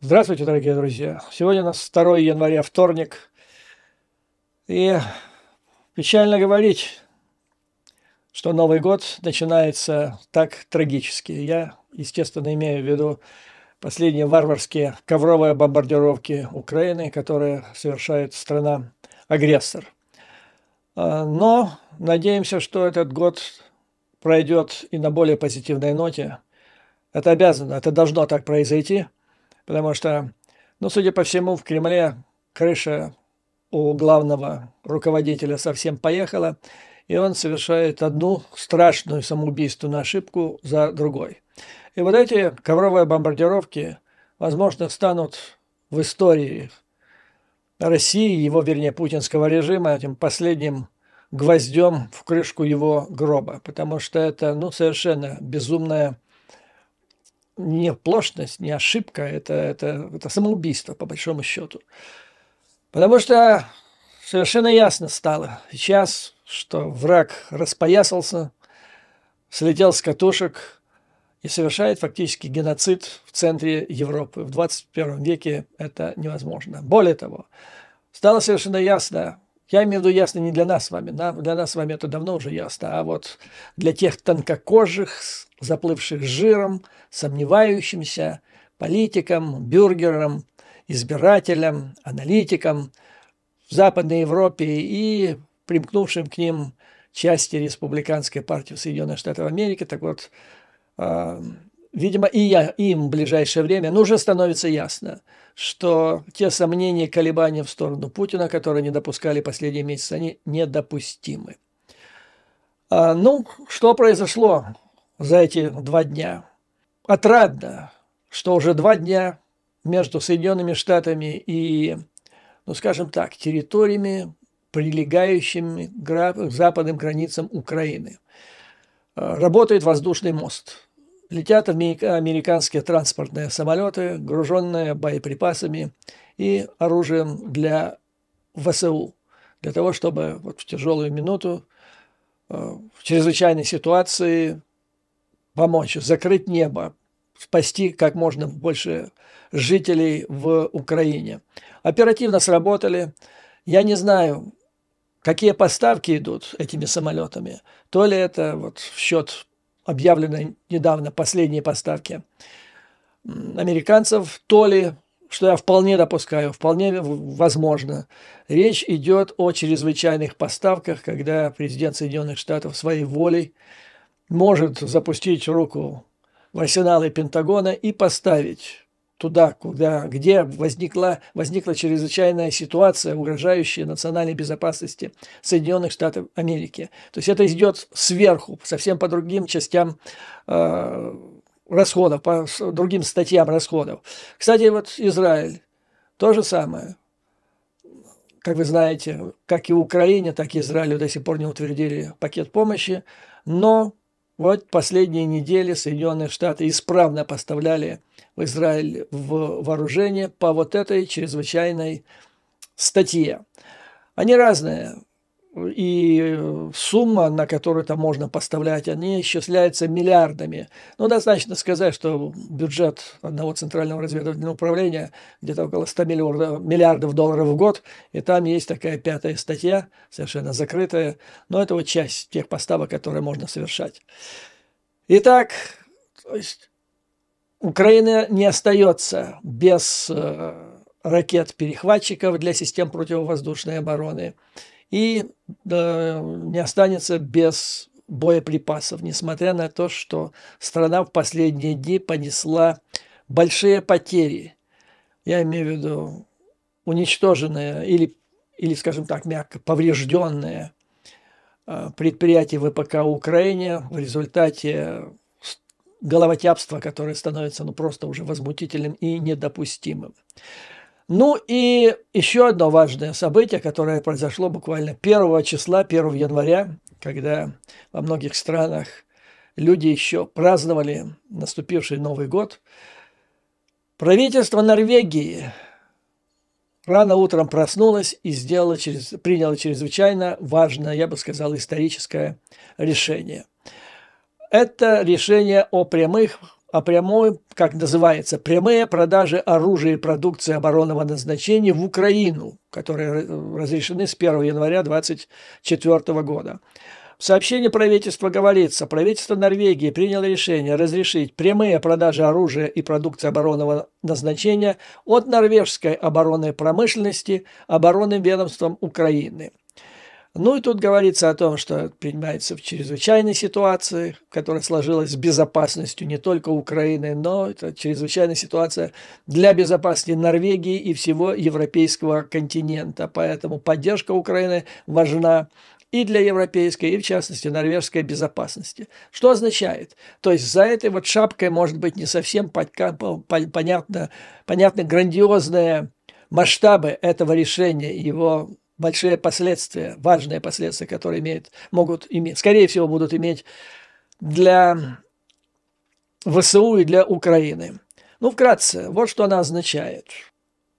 Здравствуйте, дорогие друзья! Сегодня у нас 2 января, вторник. И печально говорить, что Новый год начинается так трагически. Я, естественно, имею в виду последние варварские ковровые бомбардировки Украины, которые совершает страна-агрессор. Но надеемся, что этот год пройдет и на более позитивной ноте. Это обязано, это должно так произойти, потому что, судя по всему, в Кремле крыша у главного руководителя совсем поехала, и он совершает одну страшную самоубийственную ошибку за другой. И вот эти ковровые бомбардировки, возможно, станут в истории России, его, вернее, путинского режима, этим последним гвоздем в крышку его гроба, потому что это, совершенно безумная не оплошность, не ошибка, это самоубийство, по большому счету. Потому что совершенно ясно стало сейчас, что враг распоясался, слетел с катушек и совершает фактически геноцид в центре Европы. В 21 веке это невозможно. Более того, стало совершенно ясно, я имею в виду ясно не для нас с вами, для нас с вами это давно уже ясно, а вот для тех тонкокожих, заплывших жиром, сомневающимся политикам, бюргерам, избирателям, аналитикам в Западной Европе и примкнувшим к ним части республиканской партии Соединенных Штатов Америки. Так вот, видимо, им в ближайшее время, уже становится ясно, что те сомнения и колебания в сторону Путина, которые не допускали последние месяцы, они недопустимы. Что произошло за эти 2 дня? Отрадно, что уже 2 дня между Соединенными Штатами и, скажем так, территориями, прилегающими к западным границам Украины, работает воздушный мост. Летят американские транспортные самолеты, груженные боеприпасами и оружием для ВСУ, для того, чтобы в тяжелую минуту, в чрезвычайной ситуации помочь, закрыть небо, спасти как можно больше жителей в Украине. Оперативно сработали. Я не знаю, какие поставки идут этими самолетами. То ли это в счет объявленной недавно последние поставки американцев, то ли, что я вполне допускаю, вполне возможно, речь идет о чрезвычайных поставках, когда президент Соединенных Штатов своей волей может запустить руку в арсеналы Пентагона и поставить туда, где возникла чрезвычайная ситуация, угрожающая национальной безопасности Соединенных Штатов Америки. То есть это идет сверху, совсем по другим частям расходов, по другим статьям расходов. Кстати, Израиль, то же самое. Как вы знаете, как и Украине, так и Израилю до сих пор не утвердили пакет помощи, но последние недели Соединенные Штаты исправно поставляли в Израиль вооружение по этой чрезвычайной статье. Они разные, и сумма, на которую там можно поставлять, они исчисляются миллиардами. Достаточно сказать, что бюджет одного Центрального разведывательного управления где-то около 100 миллиардов долларов в год, и там есть такая 5-я статья, совершенно закрытая, но это часть тех поставок, которые можно совершать. Итак, Украина не остается без ракет-перехватчиков для систем противовоздушной обороны и не останется без боеприпасов, несмотря на то, что страна в последние дни понесла большие потери. Я имею в виду уничтоженные или, скажем так, мягко поврежденные предприятия ВПК Украине в результате головотяпства, которое становится просто уже возмутительным и недопустимым. И еще одно важное событие, которое произошло буквально 1 числа, 1 января, когда во многих странах люди еще праздновали наступивший Новый год. Правительство Норвегии рано утром проснулось и приняло чрезвычайно важное, я бы сказал, историческое решение. Это решение о прямых о прямой, как называется, прямые продажи оружия и продукции оборонного назначения в Украину, которые разрешены с 1 января 2024 года. В сообщении правительства говорится, правительство Норвегии приняло решение разрешить прямые продажи оружия и продукции оборонного назначения от норвежской оборонной промышленности оборонным ведомством Украины. Ну и тут говорится о том, что принимается в чрезвычайной ситуации, которая сложилась с безопасностью не только Украины, но это чрезвычайная ситуация для безопасности Норвегии и всего европейского континента. Поэтому поддержка Украины важна и для европейской, и в частности норвежской безопасности. Что означает? То есть за этой вот шапкой может быть не совсем понятны грандиозные масштабы этого решения, его большие последствия, важные последствия, которые могут иметь, скорее всего, будут иметь для ВСУ и для Украины. Ну, вкратце, вот что она означает.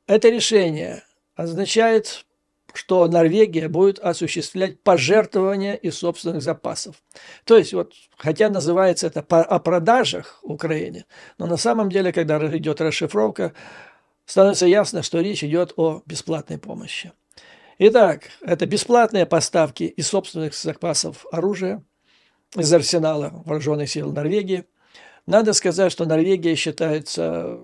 Это решение означает, что Норвегия будет осуществлять пожертвования из собственных запасов. То есть, вот, хотя называется это о продажах Украине, но на самом деле, когда идет расшифровка, становится ясно, что речь идет о бесплатной помощи. Итак, это бесплатные поставки из собственных запасов оружия, из арсенала вооруженных сил Норвегии. Надо сказать, что Норвегия считается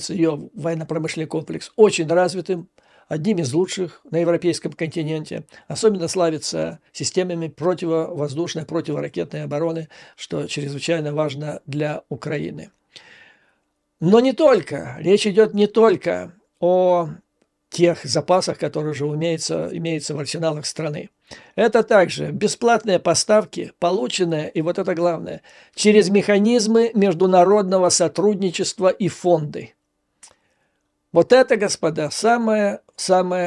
ее военно-промышленный комплекс очень развитым, одним из лучших на европейском континенте. Особенно славится системами противовоздушной, противоракетной обороны, что чрезвычайно важно для Украины. Но не только. Речь идет не только о тех запасах, которые уже имеются в арсеналах страны. Это также бесплатные поставки, полученные, и вот это главное, через механизмы международного сотрудничества и фонды. Вот это, господа, самое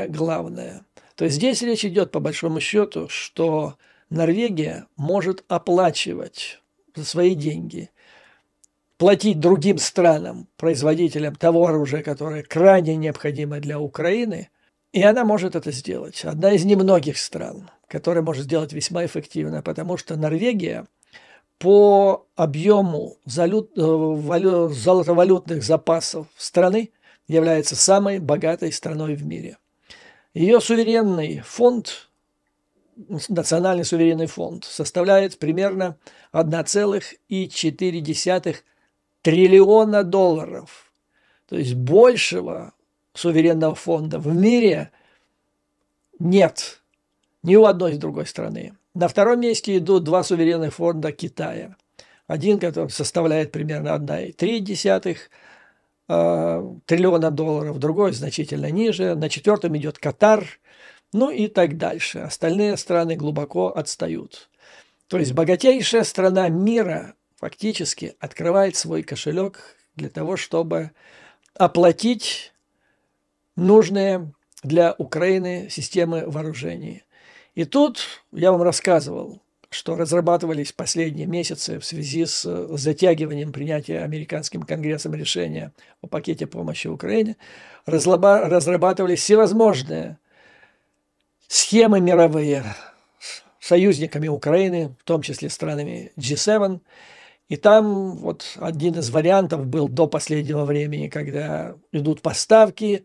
главное. То есть здесь речь идет, по большому счету, что Норвегия может оплачивать за свои деньги, платить другим странам, производителям того оружия, которое крайне необходимо для Украины, и она может это сделать. Одна из немногих стран, которая может сделать весьма эффективно, потому что Норвегия по объему золотовалютных запасов страны является самой богатой страной в мире. Ее суверенный фонд, национальный суверенный фонд, составляет примерно 1,4 триллиона долларов. То есть большего суверенного фонда в мире нет ни у одной из другой страны. На втором месте идут два суверенных фонда Китая. Один, который составляет примерно 1,3 триллиона долларов, другой значительно ниже. На четвертом идет Катар, ну и так дальше. Остальные страны глубоко отстают. То есть богатейшая страна мира фактически открывает свой кошелек для того, чтобы оплатить нужные для Украины системы вооружений. И тут я вам рассказывал, что разрабатывались последние месяцы в связи с затягиванием принятия американским конгрессом решения о пакете помощи Украине, разрабатывались всевозможные схемы мировые с союзниками Украины, в том числе странами G7. И там вот один из вариантов был до последнего времени, когда идут поставки,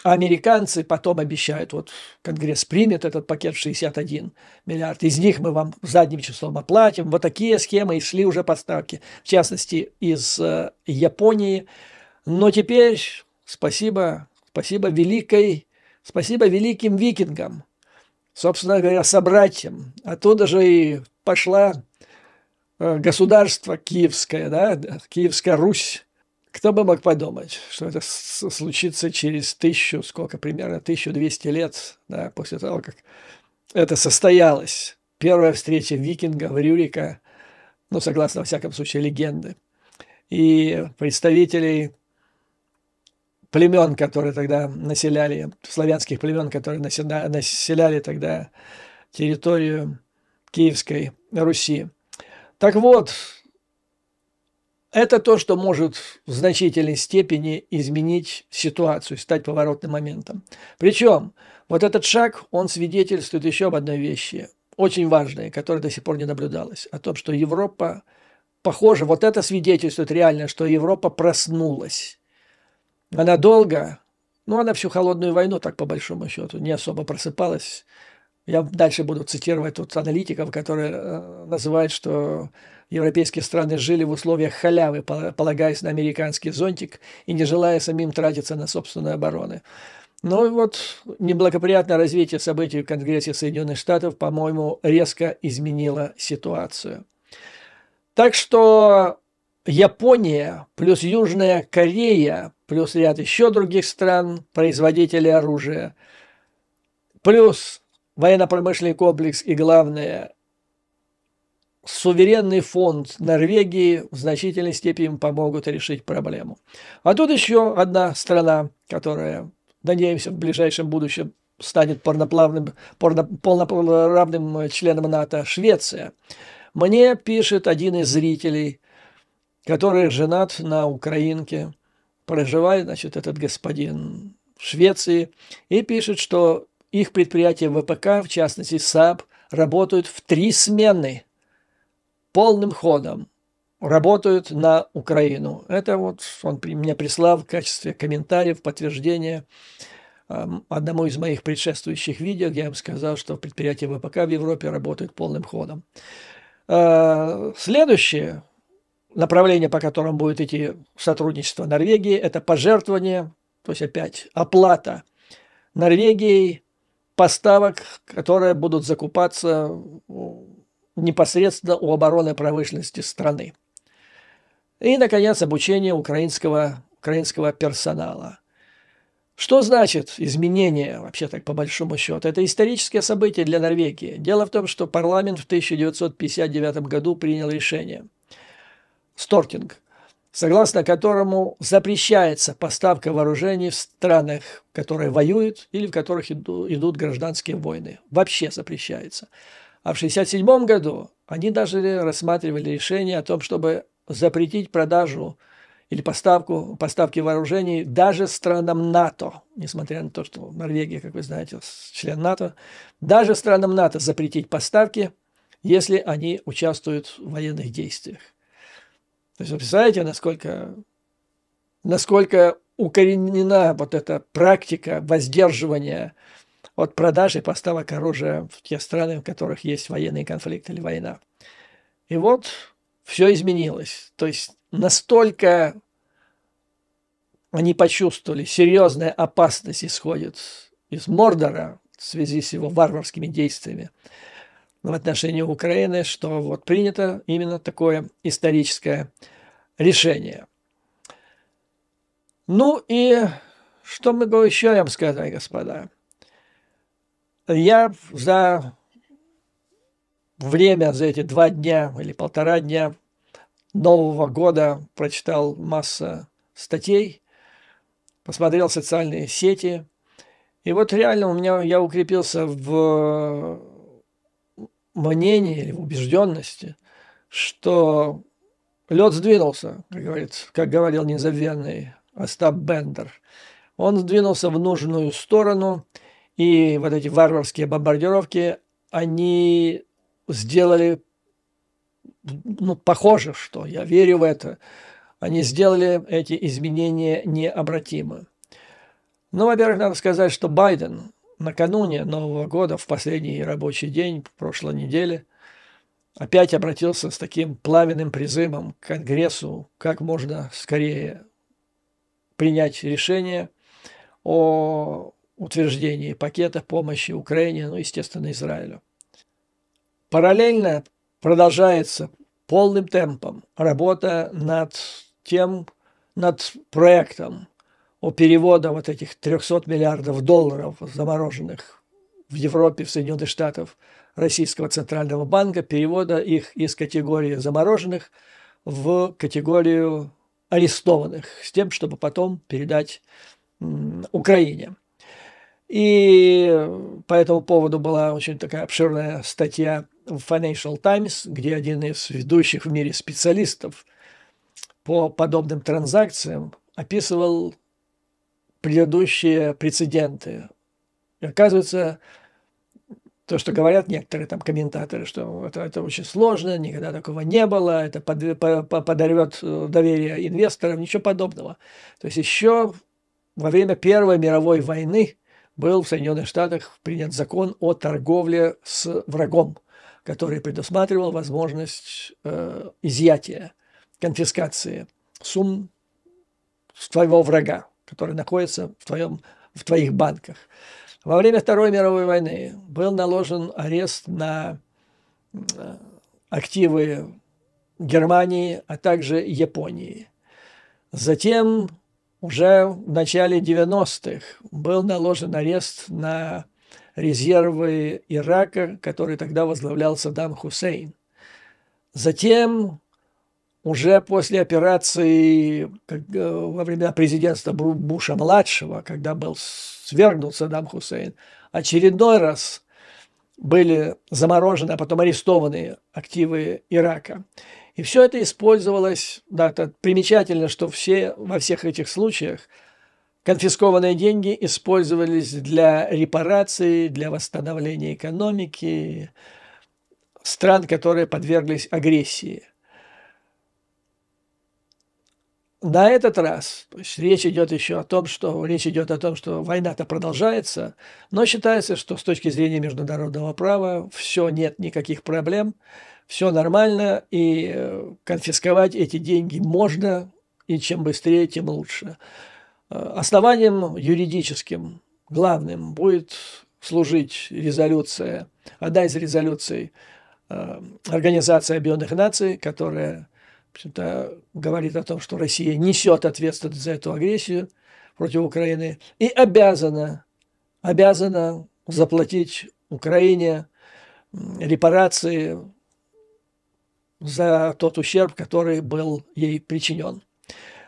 а американцы потом обещают, вот Конгресс примет этот пакет в 61 миллиард, из них мы вам задним числом оплатим. Вот такие схемы, и шли уже поставки, в частности, из Японии. Но теперь спасибо великим викингам, собственно говоря, собратьям. Оттуда же и пошла государство Киевское, да, Киевская Русь. Кто бы мог подумать, что это случится через примерно 1200 лет, да, после того, как это состоялось. Первая встреча викингов, Рюрика, ну, согласно, во всяком случае, легенды, и представителей племен, которые тогда населяли, славянских племен, которые населяли тогда территорию Киевской Руси. Так вот, это то, что может в значительной степени изменить ситуацию, стать поворотным моментом. Причем вот этот шаг, он свидетельствует еще об одной вещи, очень важной, которая до сих пор не наблюдалась, о том, что Европа похоже, вот это свидетельствует реально, что Европа проснулась. Она долго, ну, она всю холодную войну, так по большому счету, не особо просыпалась. Я дальше буду цитировать тут аналитиков, которые называют, что европейские страны жили в условиях халявы, полагаясь на американский зонтик и не желая самим тратиться на собственную оборону. Ну и вот неблагоприятное развитие событий в Конгрессе Соединенных Штатов, по-моему, резко изменило ситуацию. Так что Япония плюс Южная Корея плюс ряд еще других стран, производителей оружия, плюс военно-промышленный комплекс и, главное, суверенный фонд Норвегии в значительной степени помогут решить проблему. А тут еще одна страна, которая, надеемся, в ближайшем будущем станет полноправным членом НАТО, Швеция. Мне пишет один из зрителей, который женат на украинке, проживает, значит, этот господин в Швеции, и пишет, что их предприятия ВПК, в частности САП, работают в 3 смены полным ходом, работают на Украину. Это вот он мне прислал в качестве комментариев, подтверждения одному из моих предшествующих видео, где я вам сказал, что предприятия ВПК в Европе работают полным ходом. Следующее направление, по которому будет идти сотрудничество Норвегии, это пожертвование, то есть опять оплата Норвегией поставок, которые будут закупаться непосредственно у оборонной промышленности страны. И, наконец, обучение украинского персонала. Что значит изменение, вообще так по большому счету? Это историческое событие для Норвегии. Дело в том, что парламент в 1959 году принял решение Стортинг, согласно которому запрещается поставка вооружений в странах, которые воюют или в которых идут гражданские войны. Вообще запрещается. А в 1967 году они даже рассматривали решение о том, чтобы запретить продажу или поставки вооружений даже странам НАТО, несмотря на то, что Норвегия, как вы знаете, член НАТО, даже странам НАТО запретить поставки, если они участвуют в военных действиях. То есть вы представляете, насколько укоренена вот эта практика воздерживания от продажи и поставок оружия в те страны, в которых есть военный конфликт или война. И вот все изменилось. То есть настолько они почувствовали, серьезная опасность исходит из Мордора в связи с его варварскими действиями в отношении Украины, что вот принято именно такое историческое решение. Ну и что могу еще вам сказать, господа? Я за эти 2 дня или 1,5 дня Нового года прочитал массу статей, посмотрел социальные сети, и вот реально я укрепился в мнении или в убежденности, что лед сдвинулся, как говорил незабвенный Остап Бендер. Он сдвинулся в нужную сторону, и вот эти варварские бомбардировки, они сделали, похоже, что я верю в это, они сделали эти изменения необратимы. Ну, во-первых, надо сказать, что Байден накануне Нового года, в последний рабочий день прошлой недели, опять обратился с таким пламенным призывом к Конгрессу как можно скорее принять решение о утверждении пакета помощи Украине, естественно, Израилю. Параллельно продолжается полным темпом работа над проектом о переводе вот этих 300 миллиардов долларов, замороженных в Европе, в Соединенных Штатах, Российского Центрального банка, перевода их из категории замороженных в категорию арестованных, с тем, чтобы потом передать Украине. И по этому поводу была очень такая обширная статья в Financial Times, где один из ведущих в мире специалистов по подобным транзакциям описывал предыдущие прецеденты. И оказывается, То, что говорят некоторые там комментаторы, что это очень сложно, никогда такого не было, это подорвет доверие инвесторов, ничего подобного. То есть еще во время Первой мировой войны был в Соединенных Штатах принят закон о торговле с врагом, который предусматривал возможность изъятия, конфискации сумм с твоего врага, который находится в твоих банках. Во время Второй мировой войны был наложен арест на активы Германии, а также Японии. Затем уже в начале 90-х был наложен арест на резервы Ирака, который тогда возглавлял Саддам Хусейн. Затем уже после операции во времена президентства Буша-младшего, когда был свергнут Саддам Хусейн, очередной раз были заморожены, а потом арестованы активы Ирака. И все это использовалось, да, это примечательно, что во всех этих случаях конфискованные деньги использовались для репараций, для восстановления экономики стран, которые подверглись агрессии. На этот раз, то есть речь идет о том, что война-то продолжается, но считается, что с точки зрения международного права нет никаких проблем, все нормально, и конфисковать эти деньги можно, и чем быстрее, тем лучше. Основанием юридическим главным будет служить одна из резолюций Организации Объединенных Наций, которая говорит о том, что Россия несет ответственность за эту агрессию против Украины и обязана заплатить Украине репарации за тот ущерб, который был ей причинен.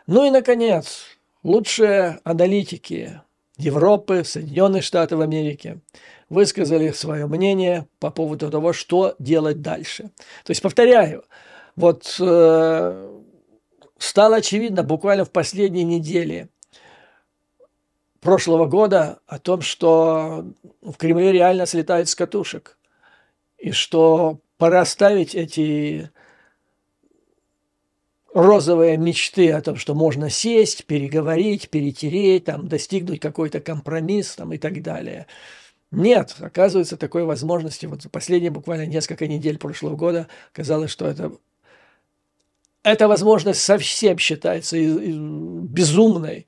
Ну и, наконец, лучшие аналитики Европы, Соединенных Штатов Америки высказали свое мнение по поводу того, что делать дальше. То есть, повторяю, стало очевидно буквально в последние недели прошлого года о том, что в Кремле реально слетают с катушек, и что пора ставить эти розовые мечты о том, что можно сесть, переговорить, перетереть, достигнуть какой-то компромисс и так далее. Нет, оказывается, такой возможности. За последние буквально несколько недель прошлого года казалось, что эта возможность совсем считается безумной.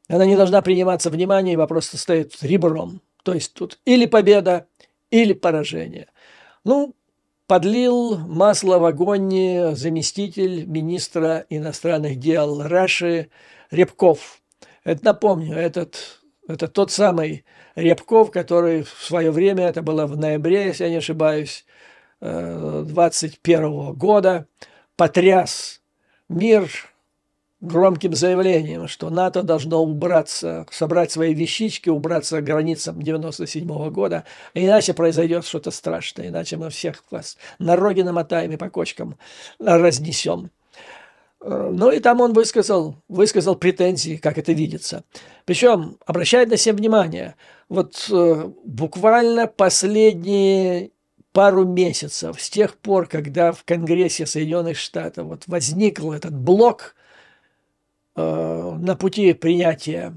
Она не должна приниматься внимание, вопрос стоит ребром. То есть тут или победа, или поражение. Подлил масло в огонь заместитель министра иностранных дел Раши Рябков. Напомню, это тот самый Рябков, который в свое время, это было в ноябре, если я не ошибаюсь, 2021 года, потряс мир громким заявлением, что НАТО должно собрать свои вещички, убраться к границам 1997 года, иначе произойдет что-то страшное, иначе мы всех вас на роги намотаем и по кочкам разнесем. И там он высказал претензии, как это видится. Причем обращает на себя внимание, буквально последние пару месяцев, с тех пор, когда в Конгрессе Соединенных Штатов возникл этот блок на пути принятия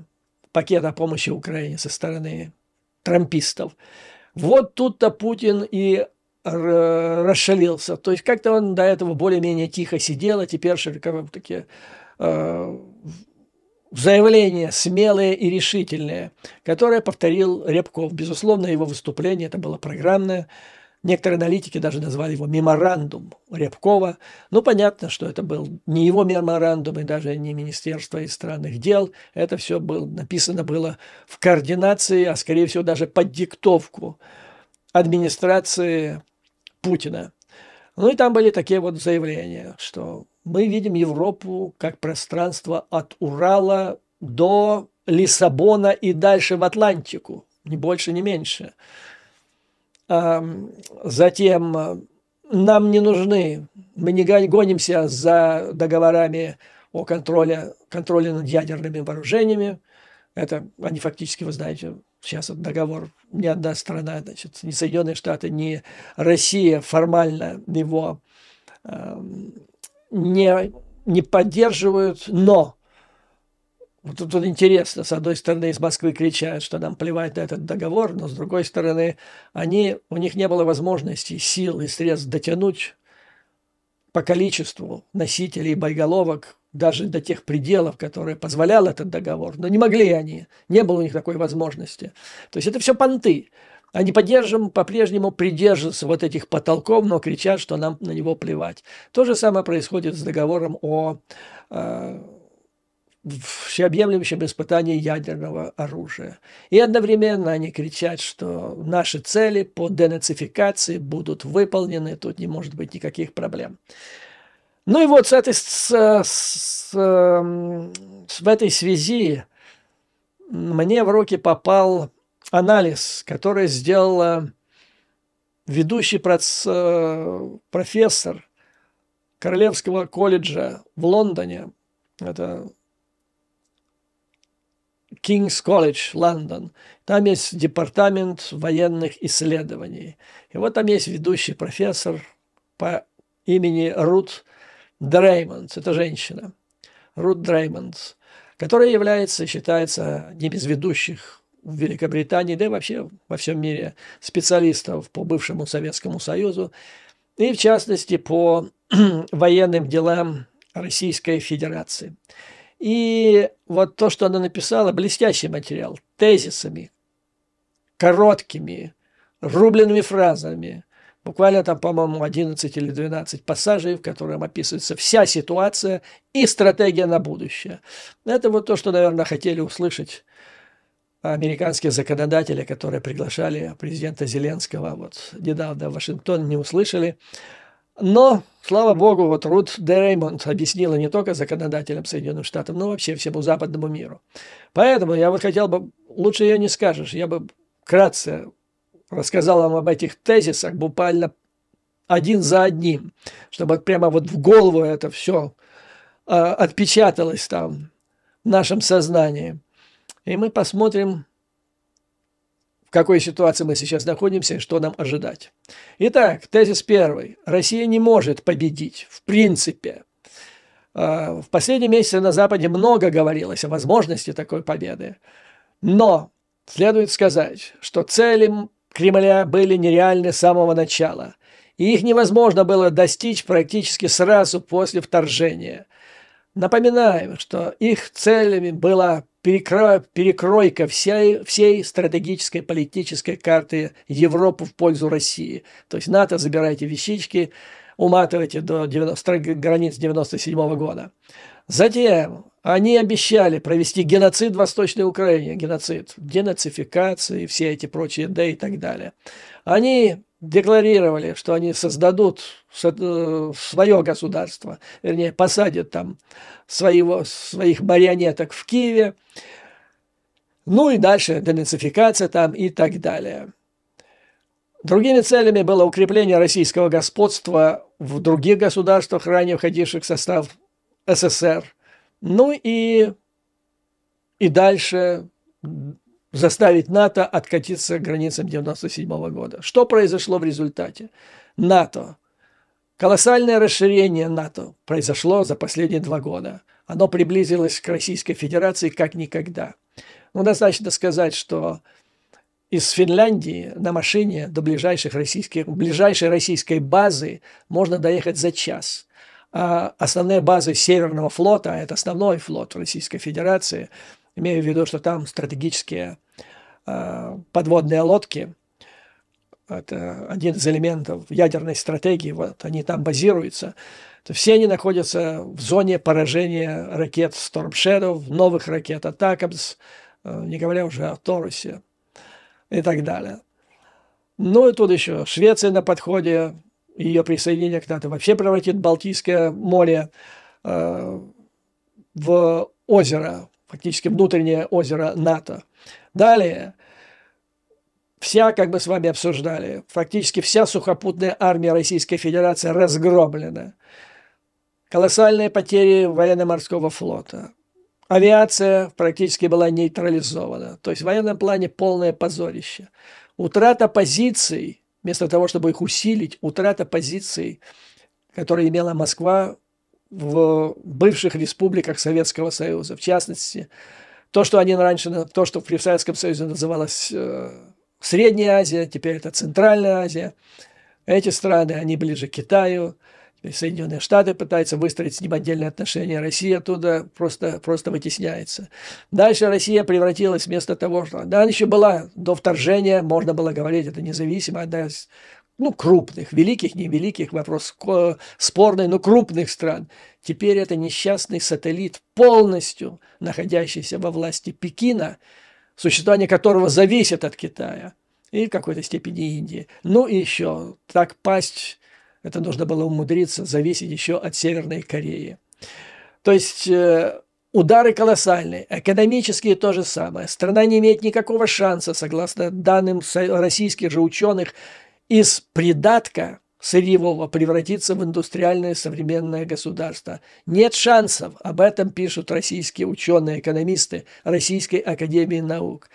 пакета помощи Украине со стороны трампистов, тут-то Путин и расшалился. То есть как-то он до этого более-менее тихо сидел, а теперь такие заявления смелые и решительные, которые повторил Рябков. Безусловно, его выступление это было программное. Некоторые аналитики даже назвали его меморандум Рябкова. Понятно, что это был не его меморандум и даже не Министерство иностранных дел. Это все написано было в координации, а скорее всего даже под диктовку администрации Путина. И там были такие заявления, что мы видим Европу как пространство от Урала до Лиссабона и дальше в Атлантику, ни больше, ни меньше. Затем нам не нужны, мы не гонимся за договорами о контроле над ядерными вооружениями. Это они фактически, вы знаете, сейчас этот договор ни одна страна, значит, ни Соединенные Штаты, ни Россия формально его не поддерживают, но вот тут интересно, с одной стороны, из Москвы кричат, что нам плевать на этот договор, но с другой стороны, у них не было возможности, сил и средств дотянуть по количеству носителей боеголовок даже до тех пределов, которые позволял этот договор. Но не могли они, не было у них такой возможности. То есть это все понты. Они по-прежнему придерживаются вот этих потолков, но кричат, что нам на него плевать. То же самое происходит с договором о всеобъемлющем испытании ядерного оружия. И одновременно они кричат, что наши цели по денацификации будут выполнены, тут не может быть никаких проблем. Ну и вот в этой связи мне в руки попал анализ, который сделала ведущий профессор Королевского колледжа в Лондоне, это King's College, Лондон. Там есть департамент военных исследований. И вот там есть ведущий профессор по имени Рут Дреймонд. Это женщина. Рут Дреймонд, которая считается одним из ведущих в Великобритании, да и вообще во всем мире специалистов по бывшему Советскому Союзу, и в частности по военным делам Российской Федерации. И вот то, что она написала, блестящий материал, тезисами, короткими, рубленными фразами, буквально там, по-моему, 11 или 12 пассажей, в котором описывается вся ситуация и стратегия на будущее. Это вот то, что, наверное, хотели услышать американские законодатели, которые приглашали президента Зеленского вот недавно в Вашингтон, не услышали. Но, слава богу, вот Рут Дреймонд объяснила не только законодателям Соединенных Штатов, но вообще всему западному миру. Поэтому я вот хотел бы, лучше ее не скажешь, я бы вкратце рассказал вам об этих тезисах буквально один за одним, чтобы прямо вот в голову это все отпечаталось там в нашем сознании. И мы посмотрим, в какой ситуации мы сейчас находимся и что нам ожидать. Итак, тезис первый. Россия не может победить, в принципе. В последние месяцы на Западе много говорилось о возможности такой победы. Но следует сказать, что цели Кремля были нереальны с самого начала. И их невозможно было достичь практически сразу после вторжения. Напоминаем, что их целями была перекройка всей стратегической политической карты Европы в пользу России. То есть НАТО, забирайте вещички, уматывайте до границ 1997 года. Затем они обещали провести геноцид в Восточной Украине, денацификации, все эти прочие, да и так далее. Они декларировали, что они создадут свое государство, вернее, посадят там своих марионеток в Киеве, ну и дальше денацификация там и так далее. Другими целями было укрепление российского господства в других государствах, ранее входивших в состав СССР, ну и дальше заставить НАТО откатиться к границам 1997 года. Что произошло в результате? НАТО. Колоссальное расширение НАТО произошло за последние 2 года. Оно приблизилось к Российской Федерации как никогда. Ну, достаточно сказать, что из Финляндии на машине до ближайшей российской базы можно доехать за час. А основные базы Северного флота, а это основной флот Российской Федерации, имею в виду, что там стратегические подводные лодки, это один из элементов ядерной стратегии, вот они там базируются, то все они находятся в зоне поражения ракет Storm Shadow, новых ракет Атакамс, не говоря уже о Торусе и так далее. Ну и тут еще Швеция на подходе, ее присоединение к НАТО вообще превратит Балтийское море в озеро, фактически внутреннее озеро НАТО. Далее, как мы с вами обсуждали, фактически вся сухопутная армия Российской Федерации разгромлена. Колоссальные потери военно-морского флота. Авиация практически была нейтрализована. То есть в военном плане полное позорище. Утрата позиций, вместо того, чтобы их усилить, утрата позиций, которые имела Москва в бывших республиках Советского Союза. В частности, то, что они раньше, то, что при Советском Союзе называлось Средняя Азия, теперь это Центральная Азия. Эти страны, они ближе к Китаю. Соединенные Штаты пытаются выстроить с ним отдельные отношения. Россия оттуда просто вытесняется. Дальше Россия превратилась вместо того, что она еще была до вторжения, можно было говорить, это независимо, одна из крупных, великих, невеликих, вопрос спорный, но крупных стран. Теперь это несчастный сателлит, полностью находящийся во власти Пекина, существование которого зависит от Китая и в какой-то степени Индии. Ну и еще так пасть, это нужно было умудриться зависеть еще от Северной Кореи. То есть удары колоссальные, экономические то же самое. Страна не имеет никакого шанса, согласно данным российских же ученых, из придатка сырьевого превратиться в индустриальное современное государство. Нет шансов, об этом пишут российские ученые, экономисты Российской академии наук.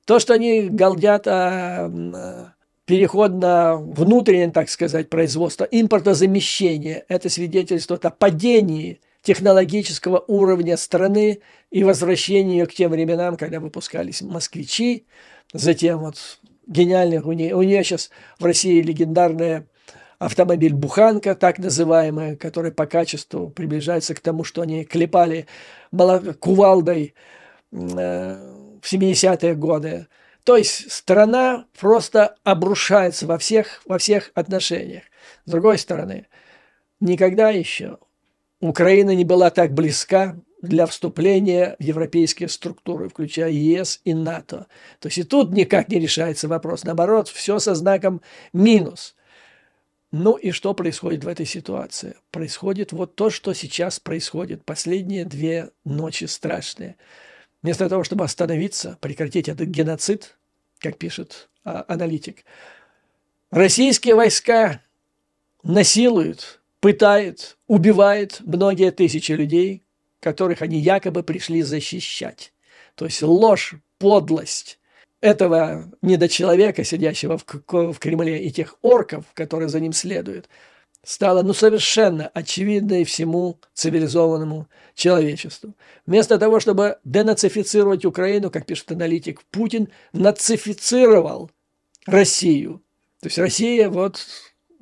То, что они галдят о переход на внутреннее, так сказать, производство, импортозамещение, это свидетельствует о падении технологического уровня страны и возвращении ее к тем временам, когда выпускались москвичи, затем вот гениальных, у нее сейчас в России легендарная автомобиль «Буханка», так называемая, который по качеству приближается к тому, что они клепали кувалдой в 70-е годы. То есть страна просто обрушается во всех отношениях. С другой стороны, никогда еще Украина не была так близка для вступления в европейские структуры, включая ЕС и НАТО. То есть и тут никак не решается вопрос. Наоборот, все со знаком минус. Ну и что происходит в этой ситуации? Происходит вот то, что сейчас происходит. Последние 2 ночи страшные. Вместо того, чтобы остановиться, прекратить этот геноцид, как пишет аналитик, российские войска насилуют, пытают, убивают многие тысячи людей, которых они якобы пришли защищать. То есть ложь, подлость этого недочеловека, сидящего в Кремле, и тех орков, которые за ним следуют, стала совершенно очевидной всему цивилизованному человечеству. Вместо того, чтобы денацифицировать Украину, как пишет аналитик, Путин нацифицировал Россию. То есть Россия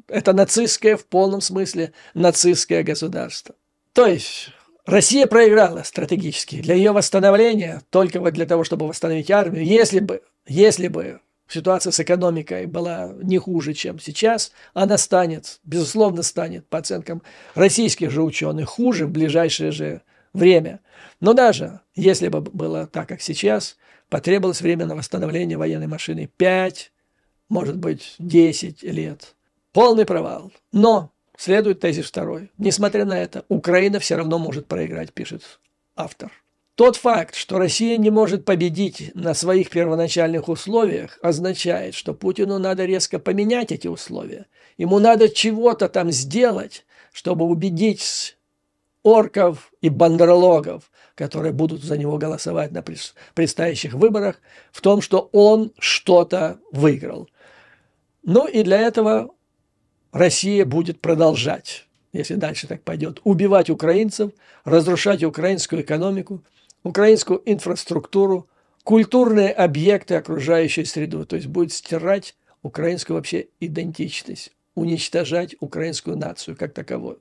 это нацистское, в полном смысле нацистское государство. То есть Россия проиграла стратегически. Для ее восстановления, только для того, чтобы восстановить армию, если бы ситуация с экономикой была не хуже, чем сейчас, она безусловно станет, по оценкам российских же ученых, хуже в ближайшее же время. Но даже если бы было так, как сейчас, потребовалось время на восстановление военной машины 5, может быть, 10 лет. Полный провал. Но следует тезис второй. Несмотря на это, Украина все равно может проиграть, пишет автор. Тот факт, что Россия не может победить на своих первоначальных условиях, означает, что Путину надо резко поменять эти условия. Ему надо чего-то там сделать, чтобы убедить орков и бандерлогов, которые будут за него голосовать на предстоящих выборах, в том, что он что-то выиграл. Ну и для этого Россия будет продолжать, если дальше так пойдет, убивать украинцев, разрушать украинскую экономику, украинскую инфраструктуру, культурные объекты, окружающую среду. То есть будет стирать украинскую вообще идентичность, уничтожать украинскую нацию как таковую.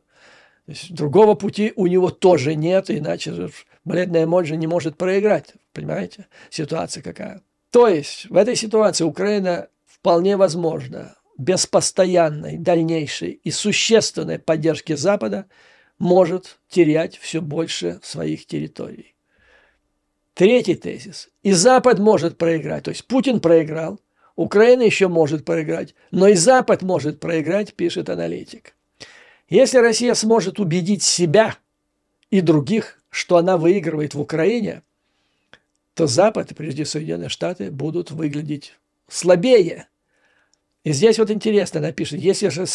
То есть другого пути у него тоже нет, иначе же бледная моль же не может проиграть. Понимаете? Ситуация какая. То есть в этой ситуации Украина вполне возможно без постоянной, дальнейшей и существенной поддержки Запада может терять все больше своих территорий. Третий тезис. И Запад может проиграть. То есть Путин проиграл, Украина еще может проиграть, но и Запад может проиграть, пишет аналитик. Если Россия сможет убедить себя и других, что она выигрывает в Украине, то Запад, прежде всего Соединенные Штаты, будут выглядеть слабее. И здесь интересно, она пишет, если же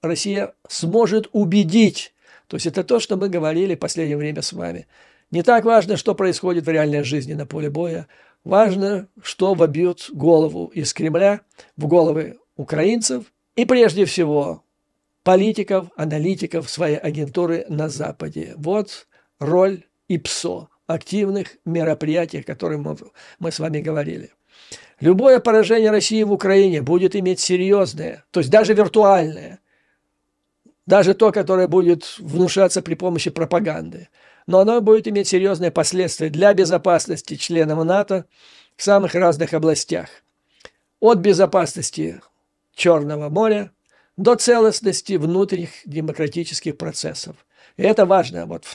Россия сможет убедить, то есть это то, что мы говорили в последнее время с вами, Не так важно, что происходит в реальной жизни на поле боя. Важно, что вобьют голову из Кремля в головы украинцев и, прежде всего, политиков, аналитиков своей агентуры на Западе. Вот роль ИПСО, активных мероприятий, о которых мы с вами говорили. Любое поражение России в Украине будет иметь серьезное, то есть даже виртуальное, даже то, которое будет внушаться при помощи пропаганды, но оно будет иметь серьезные последствия для безопасности членов НАТО в самых разных областях. От безопасности Черного моря до целостности внутренних демократических процессов. И это важно, вот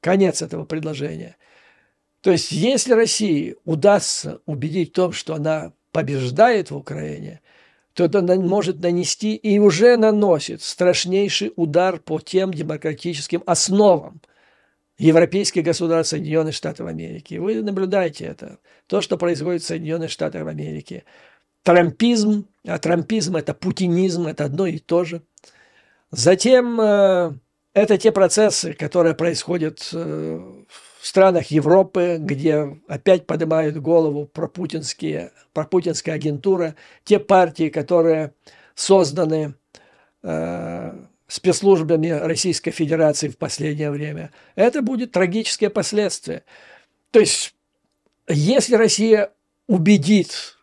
конец этого предложения. То есть, если России удастся убедить в том, что она побеждает в Украине, то это может нанести и уже наносит страшнейший удар по тем демократическим основам европейских государств Соединенных Штатов Америки. Вы наблюдаете это. То, что происходит в Соединенных Штатах Америки. Трампизм, а трампизм – это путинизм, это одно и то же. Затем это те процессы, которые происходят в странах Европы, где опять поднимают голову пропутинская агентура, те партии, которые созданы спецслужбами Российской Федерации в последнее время. Это будет трагические последствия. То есть, если Россия убедит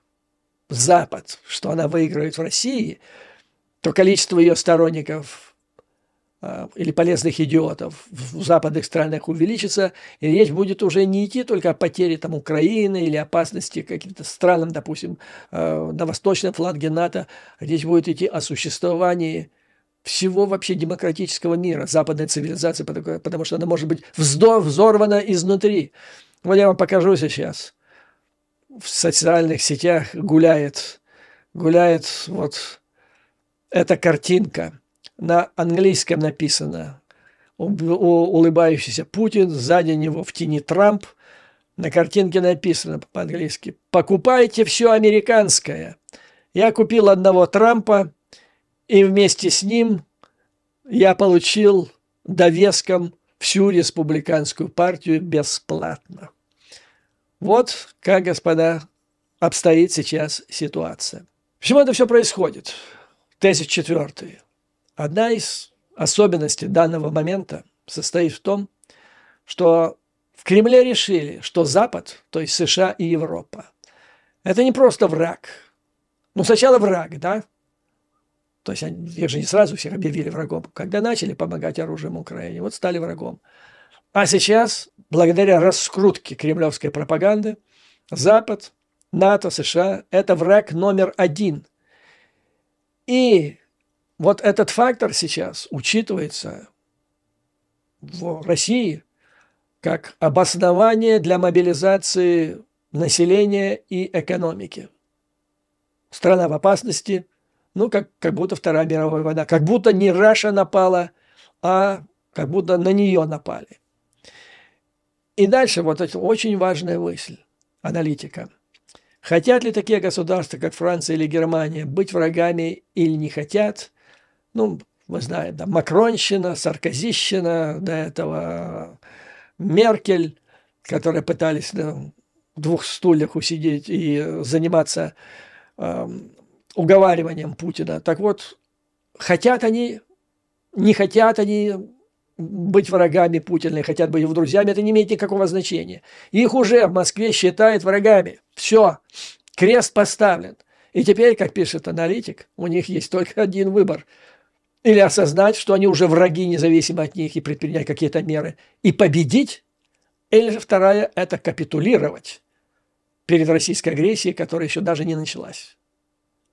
Запад, что она выигрывает в России, то количество ее сторонников или полезных идиотов в западных странах увеличится, и речь будет уже не идти только о потере там, Украины или опасности каким-то странам, допустим, на восточном фланге НАТО. Речь будет идти о существовании всего вообще демократического мира, западной цивилизации, потому что она может быть взорвана изнутри. Вот я вам покажу сейчас. В социальных сетях гуляет вот эта картинка. На английском написано улыбающийся Путин, сзади него в тени Трамп. На картинке написано по-английски: «Покупайте все американское». Я купил одного Трампа, и вместе с ним я получил довеском всю республиканскую партию бесплатно. Вот как, господа, обстоит сейчас ситуация. Почему это все происходит? Тезис 4. Одна из особенностей данного момента состоит в том, что в Кремле решили, что Запад, то есть США и Европа, это не просто враг. Ну, сначала враг, да? То есть их же не сразу всех объявили врагом. Когда начали помогать оружием Украине, вот стали врагом. А сейчас, благодаря раскрутке кремлевской пропаганды, Запад, НАТО, США – это враг номер 1. И вот этот фактор сейчас учитывается в России как обоснование для мобилизации населения и экономики. Страна в опасности, ну, как будто Вторая мировая война, как будто не Раша напала, а как будто на нее напали. И дальше вот эта очень важная мысль аналитика. Хотят ли такие государства, как Франция или Германия, быть врагами или не хотят? Ну, мы знаем, да, Макронщина, Саркозищина, до этого Меркель, которые пытались на 2 стульях усидеть и заниматься уговариванием Путина. Так вот, хотят они, не хотят они быть врагами Путина, хотят быть его друзьями, это не имеет никакого значения. Их уже в Москве считают врагами. Все, крест поставлен. И теперь, как пишет аналитик, у них есть только один выбор. Или осознать, что они уже враги, независимо от них, и предпринять какие-то меры, и победить. Или же вторая – это капитулировать перед российской агрессией, которая еще даже не началась.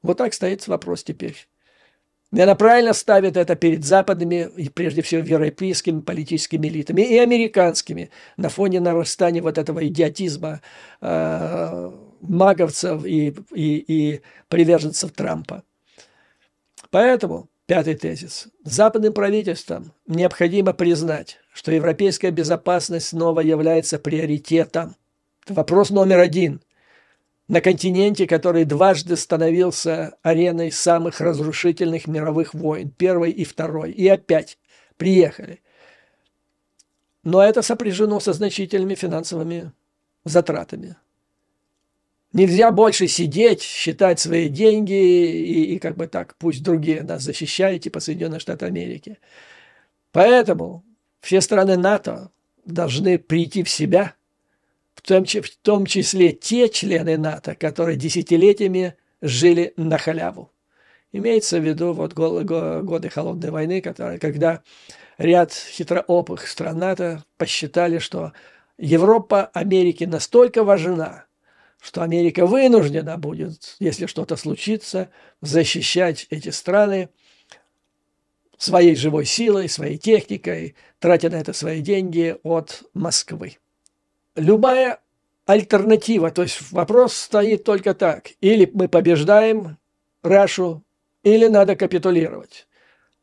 Вот так стоит вопрос теперь. И она правильно ставит это перед западными, и прежде всего европейскими политическими элитами и американскими на фоне нарастания вот этого идиотизма маговцев и приверженцев Трампа. Поэтому, 5-й тезис, западным правительствам необходимо признать, что европейская безопасность снова является приоритетом. Это вопрос номер 1. На континенте, который дважды становился ареной самых разрушительных мировых войн, первой и второй, и опять приехали. Но это сопряжено со значительными финансовыми затратами. Нельзя больше сидеть, считать свои деньги и как бы так, пусть другие нас защищают, типа Соединенные Штаты Америки. Поэтому все страны НАТО должны прийти в себя, в том числе те члены НАТО, которые десятилетиями жили на халяву. Имеется в виду вот годы Холодной войны, когда ряд хитроопых стран НАТО посчитали, что Европа Америке настолько важна, что Америка вынуждена будет, если что-то случится, защищать эти страны своей живой силой, своей техникой, тратя на это свои деньги от Москвы. Любая альтернатива, то есть вопрос стоит только так: или мы побеждаем Рашу, или надо капитулировать.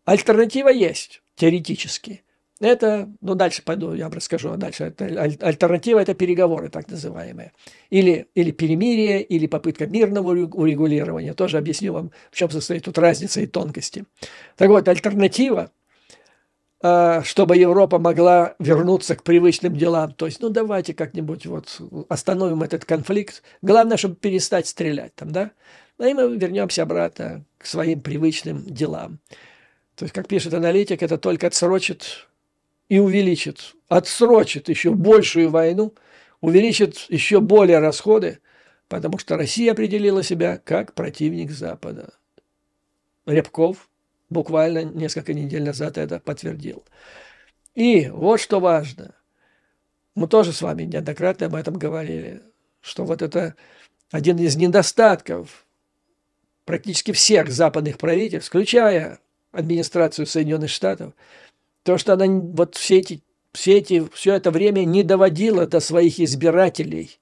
Альтернатива есть, теоретически. Это, ну дальше пойду, я вам расскажу дальше. Альтернатива – это переговоры так называемые. Или перемирие, или попытка мирного урегулирования. Тоже объясню вам, в чем состоит тут разница и тонкости. Так вот, альтернатива, чтобы Европа могла вернуться к привычным делам. То есть, ну давайте как-нибудь вот остановим этот конфликт. Главное, чтобы перестать стрелять там, да? И мы вернемся обратно к своим привычным делам. То есть, как пишет аналитик, это только отсрочит и увеличит, отсрочит еще большую войну, увеличит еще более расходы, потому что Россия определила себя как противник Запада. Рябков буквально несколько недель назад это подтвердил. И вот что важно. Мы тоже с вами неоднократно об этом говорили, что вот это один из недостатков практически всех западных правительств, включая администрацию Соединенных Штатов, то, что она вот все это время не доводила до своих избирателей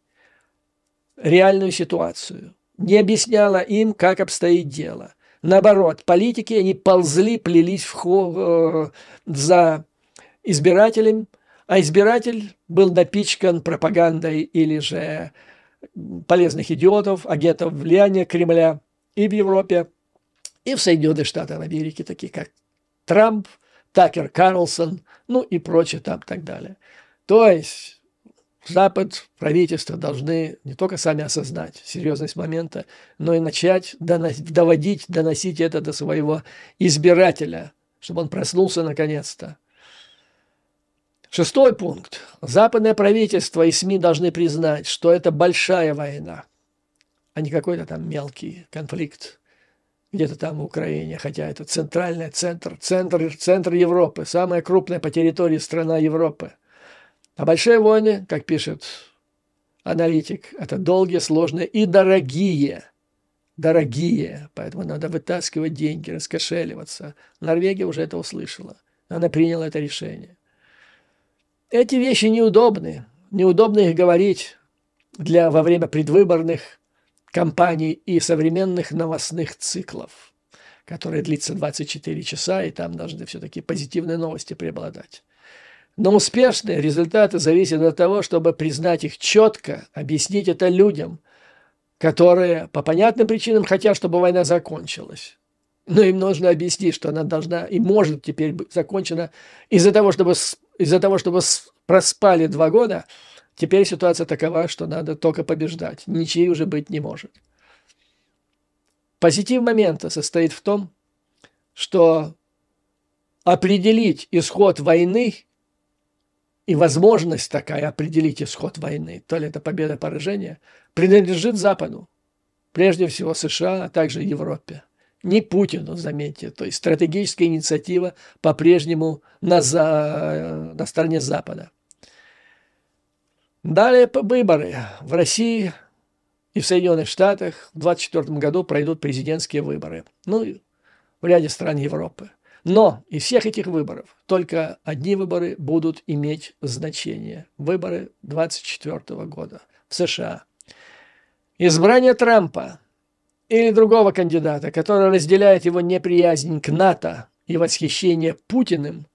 реальную ситуацию, не объясняла им, как обстоит дело. Наоборот, политики, они ползли, плелись за избирателем, а избиратель был напичкан пропагандой или же полезных идиотов, агентов влияния Кремля и в Европе, и в Соединенных Штатах Америки, такие как Трамп, Такер Карлсон, ну и прочее там так далее. То есть Запад, правительство должны не только сами осознать серьезность момента, но и начать доносить это до своего избирателя, чтобы он проснулся наконец-то. 6-й пункт. Западное правительство и СМИ должны признать, что это большая война, а не какой-то там мелкий конфликт где-то там в Украине, хотя это центр Европы, самая крупная по территории страна Европы. А большие войны, как пишет аналитик, это долгие, сложные и дорогие. Дорогие, поэтому надо вытаскивать деньги, раскошеливаться. Норвегия уже это услышала, она приняла это решение. Эти вещи неудобны их говорить во время предвыборных кампаний и современных новостных циклов, которые длятся 24 часа, и там должны все-таки позитивные новости преобладать. Но успешные результаты зависят от того, чтобы признать их четко, объяснить это людям, которые по понятным причинам хотят, чтобы война закончилась. Но им нужно объяснить, что она должна и может теперь быть закончена из-за того, чтобы проспали 2 года. Теперь ситуация такова, что надо только побеждать. Ничьей уже быть не может. Позитив момента состоит в том, что определить исход войны и возможность такая определить исход войны, то ли это победа, поражение, принадлежит Западу. Прежде всего США, а также Европе. Не Путину, заметьте. То есть стратегическая инициатива по-прежнему на стороне Запада. Далее выборы. В России и в Соединенных Штатах в 2024 году пройдут президентские выборы. Ну, и в ряде стран Европы. Но из всех этих выборов только одни выборы будут иметь значение. Выборы 2024 года в США. Избрание Трампа или другого кандидата, который разделяет его неприязнь к НАТО и восхищение Путиным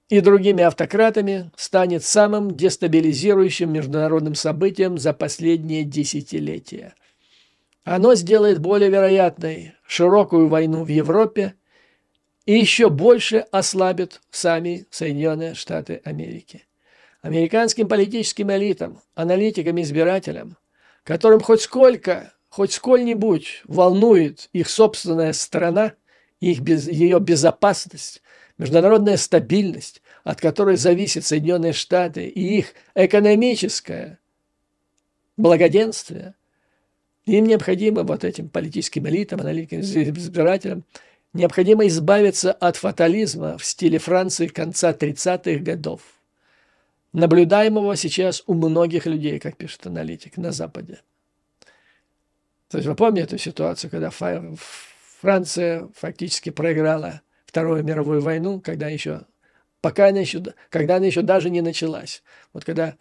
и другими автократами, станет самым дестабилизирующим международным событием за последние десятилетия. Оно сделает более вероятной широкую войну в Европе и еще больше ослабит сами Соединенные Штаты Америки. Американским политическим элитам, аналитикам, избирателям, которым хоть сколь-нибудь волнует их собственная страна, ее безопасность, международная стабильность, от которой зависят Соединенные Штаты, и их экономическое благоденствие, им необходимо, вот этим политическим элитам, аналитикам, избирателям, необходимо избавиться от фатализма в стиле Франции конца 30-х годов, наблюдаемого сейчас у многих людей, как пишет аналитик, на Западе. То есть вы помните эту ситуацию, когда Франция фактически проиграла Вторую мировую войну, когда она еще даже не началась. Вот когда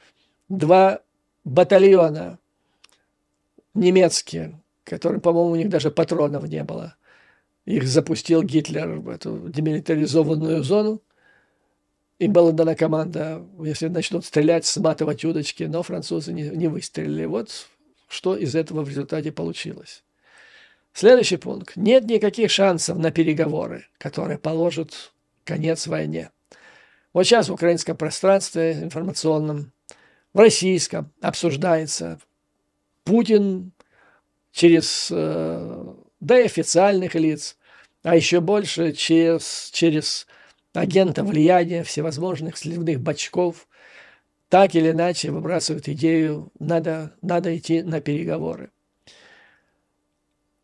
два батальона немецкие, которые, по-моему, у них даже патронов не было, их запустил Гитлер в эту демилитаризованную зону, им была дана команда, если начнут стрелять, сматывать удочки, но французы не выстрелили. Вот что из этого в результате получилось. Следующий пункт. Нет никаких шансов на переговоры, которые положат конец войне. Вот сейчас в украинском пространстве информационном, в российском обсуждается Путин через, да и официальных лиц, а еще больше через агентов влияния, всевозможных сливных бачков, так или иначе выбрасывают идею, надо идти на переговоры.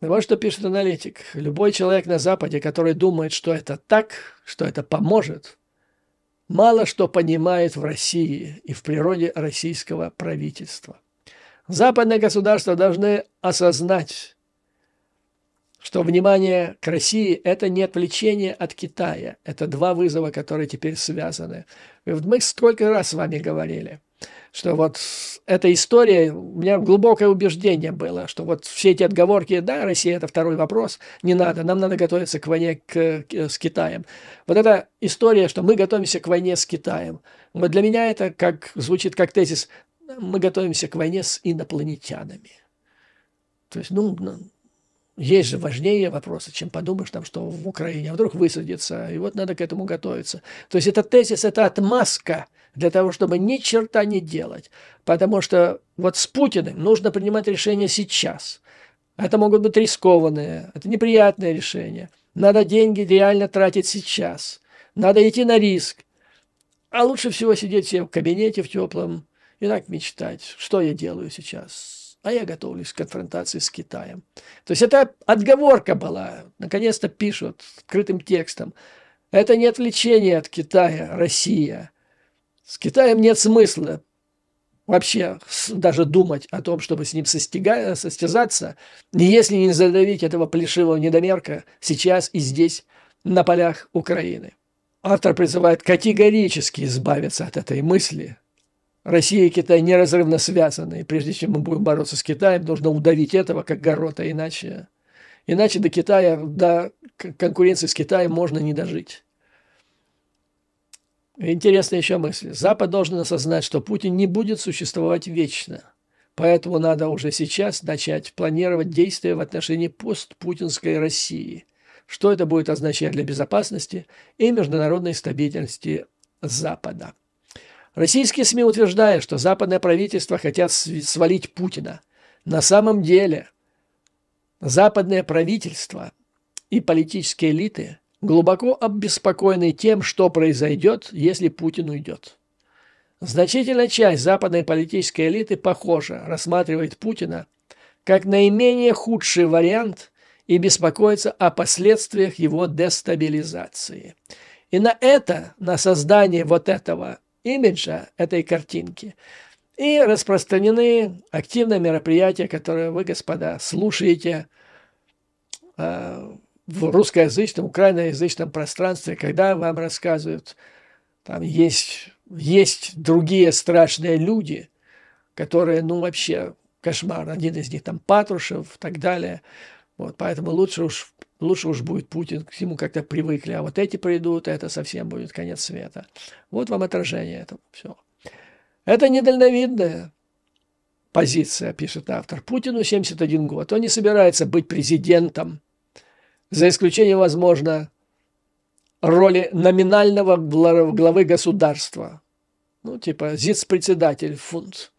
Вот что пишет аналитик. Любой человек на Западе, который думает, что это так, что это поможет, мало что понимает в России и в природе российского правительства. Западные государства должны осознать, что внимание к России – это не отвлечение от Китая. Это два вызова, которые теперь связаны. Мы сколько раз с вами говорили, что вот эта история, у меня глубокое убеждение было, что вот все эти отговорки, да, Россия – это второй вопрос, не надо, нам надо готовиться к войне с Китаем. Вот эта история, что мы готовимся к войне с Китаем, вот для меня это звучит как тезис, мы готовимся к войне с инопланетянами. То есть, есть же важнее вопросы, чем подумаешь, там, что в Украине, а вдруг высадится, и вот надо к этому готовиться. То есть этот тезис – это отмазка для того, чтобы ни черта не делать. Потому что вот с Путиным нужно принимать решения сейчас. Это могут быть рискованные, это неприятные решения. Надо деньги реально тратить сейчас. Надо идти на риск. А лучше всего сидеть себе в кабинете в теплом и так мечтать, что я делаю сейчас. А я готовлюсь к конфронтации с Китаем. То есть это отговорка была. Наконец-то пишут открытым текстом. Это не отвлечение от Китая, Россия. С Китаем нет смысла вообще даже думать о том, чтобы с ним состязаться, если не задавить этого плешивого недомерка сейчас и здесь, на полях Украины. Автор призывает категорически избавиться от этой мысли. Россия и Китай неразрывно связаны, и прежде чем мы будем бороться с Китаем, нужно удавить этого как горота, иначе до Китая, до конкуренции с Китаем можно не дожить. Интересная еще мысль. Запад должен осознать, что Путин не будет существовать вечно, поэтому надо уже сейчас начать планировать действия в отношении постпутинской России. Что это будет означать для безопасности и международной стабильности Запада. Российские СМИ утверждают, что западное правительство хотят свалить Путина. На самом деле западное правительство и политические элиты глубоко обеспокоены тем, что произойдет, если Путин уйдет. Значительная часть западной политической элиты, похоже, рассматривает Путина как наименее худший вариант и беспокоится о последствиях его дестабилизации. И на создание вот этого имиджа, этой картинки, и распространены активные мероприятия, которые вы, господа, слушаете в русскоязычном, украиноязычном пространстве, когда вам рассказывают, там есть другие страшные люди, которые, вообще кошмар. Один из них там Патрушев и так далее. Вот, поэтому лучше уж будет Путин, к нему как-то привыкли, а вот эти придут, это совсем будет конец света. Вот вам отражение этого всего. Это недальновидная позиция, пишет автор. Путину 71 год. Он не собирается быть президентом, за исключением, возможно, роли номинального главы государства. ну, типа зиц-председатель фунт,